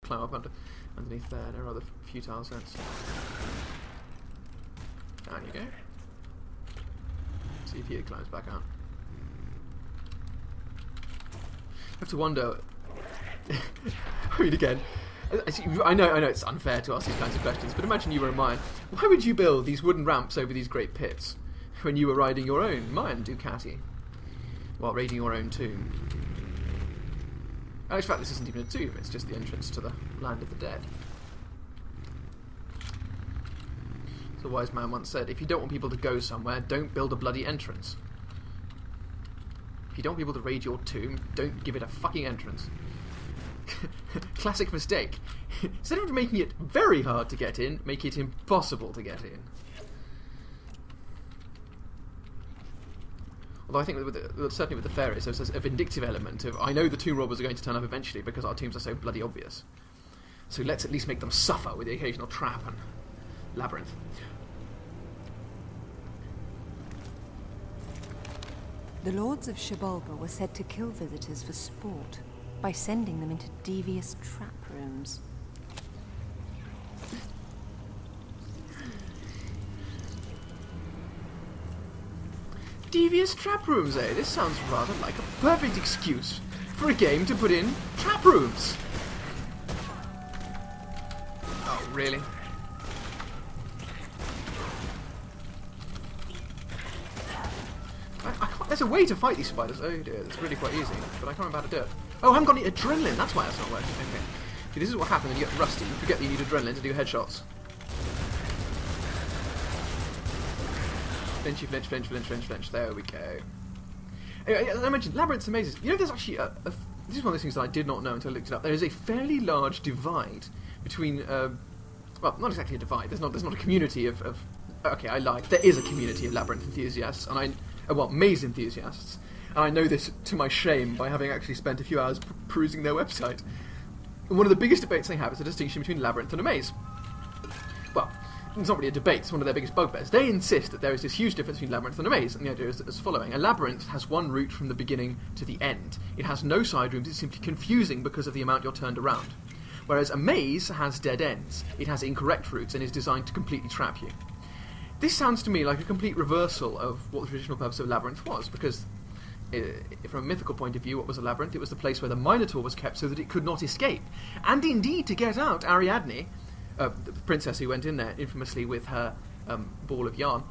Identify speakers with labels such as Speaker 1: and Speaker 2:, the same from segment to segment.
Speaker 1: climb up underneath there. No other futile sense. Down you go. See if he climbs back out. I have to wonder. I mean, again, I know it's unfair to ask these kinds of questions, but imagine you were a mine. Why would you build these wooden ramps over these great pits when you were riding your own mine Ducati while raiding your own tomb? In fact, this isn't even a tomb, it's just the entrance to the land of the dead. So a wise man once said, if you don't want people to go somewhere, don't build a bloody entrance. If you don't want people to raid your tomb, don't give it a fucking entrance. Classic mistake. Instead of making it very hard to get in, make it impossible to get in. Although I think certainly with the fairies there's a vindictive element of, I know the tomb robbers are going to turn up eventually because our tombs are so bloody obvious. So let's at least make them suffer with the occasional trap and labyrinth.
Speaker 2: The lords of Xibalba were said to kill visitors for sport by sending them into devious trap rooms.
Speaker 1: Devious trap rooms, eh? This sounds rather like a perfect excuse for a game to put in trap rooms. Oh, really? I can't, there's a way to fight these spiders. Oh dear, it's really quite easy, but I can't remember how to do it. Oh, I haven't got any adrenaline, that's why that's not working. Okay. See, this is what happens when you get rusty. You forget that you need adrenaline to do headshots. Flinchy, flinch, flinch, flinch, flinch, flinch. There we go. Anyway, as I mentioned, Labyrinth's amazing. You know, there's actually this is one of those things that I did not know until I looked it up. There is a fairly large divide between, well, not exactly a divide. There's not a community of okay, I lied. There is a community of Labyrinth enthusiasts, and well, maze enthusiasts. And I know this to my shame by having actually spent a few hours perusing their website. And one of the biggest debates they have is the distinction between Labyrinth and a maze. Well, it's not really a debate, it's one of their biggest bugbears. They insist that there is this huge difference between Labyrinth and a maze, and the idea is as following. A Labyrinth has one route from the beginning to the end. It has no side rooms, it's simply confusing because of the amount you're turned around. Whereas a maze has dead ends. It has incorrect routes and is designed to completely trap you. This sounds to me like a complete reversal of what the traditional purpose of a Labyrinth was, because from a mythical point of view, what was a labyrinth? It was the place where the Minotaur was kept so that it could not escape. And indeed, to get out, Ariadne, the princess who went in there infamously with her ball of yarn,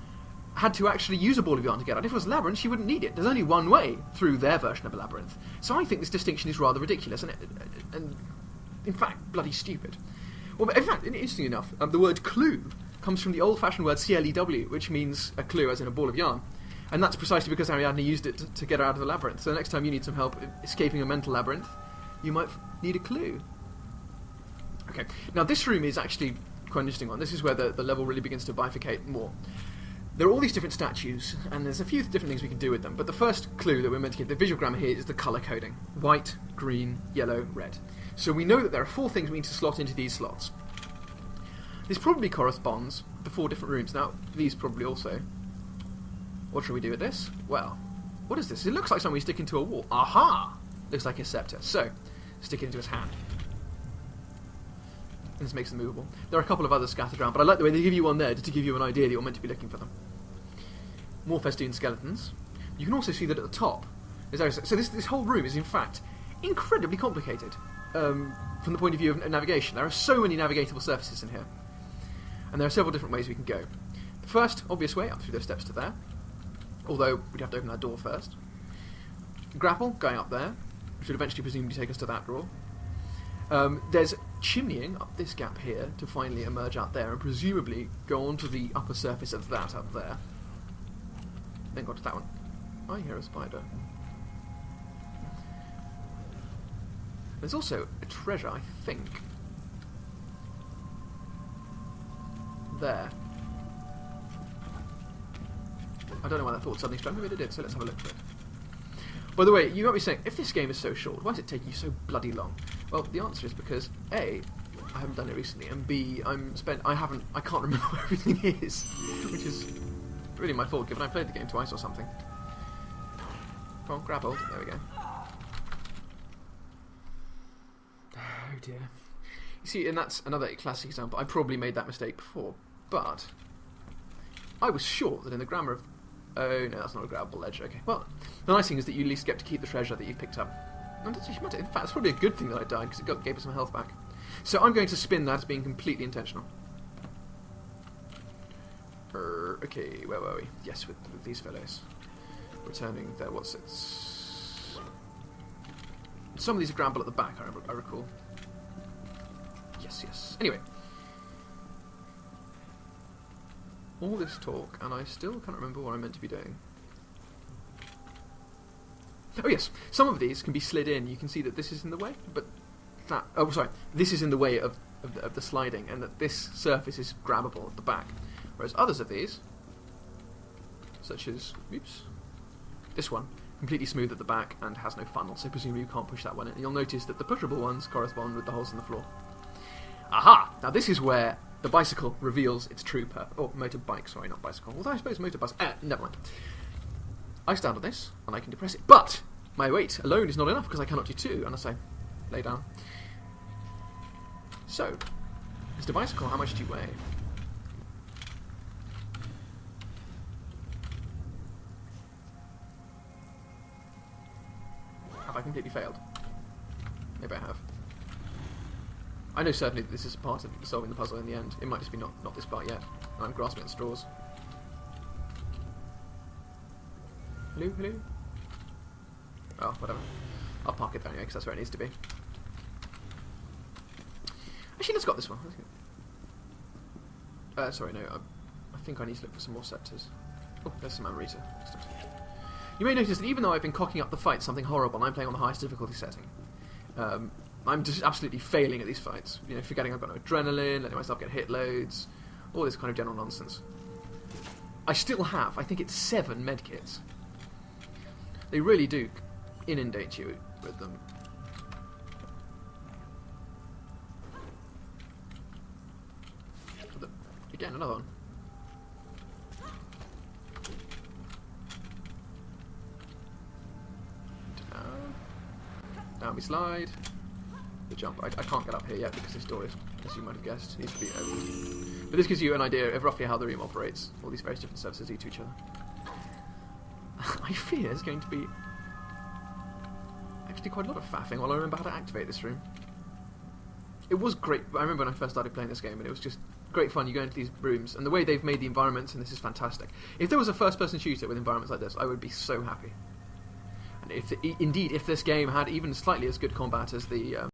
Speaker 1: had to actually use a ball of yarn to get out. If it was a labyrinth, she wouldn't need it. There's only one way through their version of a labyrinth. So I think this distinction is rather ridiculous and in fact, bloody stupid. Well, in fact, interestingly enough, the word clue comes from the old-fashioned word CLEW, which means a clue, as in a ball of yarn. And that's precisely because Ariadne used it to get her out of the labyrinth. So the next time you need some help escaping a mental labyrinth, you might need a clue. Okay, now this room is actually quite an interesting one. This is where the level really begins to bifurcate more. There are all these different statues, and there's a few different things we can do with them. But the first clue that we're meant to get, the visual grammar here, is the colour coding. White, green, yellow, red. So we know that there are 4 things we need to slot into these slots. This probably corresponds to 4 different rooms. Now, these probably also. What shall we do with this? Well, what is this? It looks like something we stick into a wall. Aha! Looks like a scepter. So, stick it into his hand. And this makes them movable. There are a couple of others scattered around, but I like the way they give you one there just to give you an idea that you're meant to be looking for them. More festoon skeletons. You can also see that at the top. So this whole room is in fact incredibly complicated from the point of view of navigation. There are so many navigatable surfaces in here. And there are several different ways we can go. The first obvious way, up through those steps to there. Although, we'd have to open that door first. Grapple, going up there, which would eventually presumably take us to that door. There's chimneying up this gap here to finally emerge out there and presumably go onto the upper surface of that up there. Then go to that one. I hear a spider. There's also a treasure, I think. There. I don't know why that thought suddenly struck me, but it did, so let's have a look for it. By the way, you might be saying, if this game is so short, why is it taking you so bloody long? Well, the answer is because A, I haven't done it recently, and B, I can't remember where everything is, which is really my fault, given I played the game twice or something. Come on, grab hold. There we go. Oh dear. You see, and that's another classic example. I probably made that mistake before, but I was sure that in the grammar of... Oh, no, that's not a grabbable ledge. Okay, well, the nice thing is that you at least get to keep the treasure that you've picked up. And in fact, it's probably a good thing that I died, because it gave us some health back. So I'm going to spin that as being completely intentional. Okay, where were we? Yes, with these fellows. Returning there, what's it? Some of these are grabbable at the back, I recall. Yes. Anyway. All this talk, and I still can't remember what I'm meant to be doing. Oh yes, some of these can be slid in. You can see that this is in the way, but that... Oh, sorry. This is in the way of the sliding, and that this surface is grabbable at the back. Whereas others of these, such as... Oops. This one, completely smooth at the back and has no funnel, so presumably you can't push that one in. And you'll notice that the pushable ones correspond with the holes in the floor. Aha! Now this is where the bicycle reveals its true purpose. Or motorbike, sorry, not bicycle. Although I suppose motorbus... never mind. I stand on this, and I can depress it. But my weight alone is not enough, because I cannot do two unless I lay down. So, Mr. Bicycle, how much do you weigh? Have I completely failed? Maybe I have. I know certainly that this is part of solving the puzzle in the end. It might just be not this part yet. I'm grasping at straws. Hello? Oh, whatever. I'll park it there anyway, because that's where it needs to be. Actually, let's got this one. Sorry, no. I think I need to look for some more scepters. Oh, there's some Amarita. Excellent. You may notice that even though I've been cocking up the fight something horrible, I'm playing on the highest difficulty setting. I'm just absolutely failing at these fights. You know, forgetting I've got no adrenaline, letting myself get hit loads, all this kind of general nonsense. I still have, I think it's 7 medkits. They really do inundate you with them. Again, another one. Down we slide. The jump. I can't get up here yet because this door is, as you might have guessed, needs to be open. But this gives you an idea of roughly how the room operates. All these various different surfaces do to each other. I fear there's going to be actually quite a lot of faffing while I remember how to activate this room. It was great. I remember when I first started playing this game, and it was just great fun. You go into these rooms, and the way they've made the environments, and this is fantastic. If there was a first-person shooter with environments like this, I would be so happy. And if this game had even slightly as good combat as the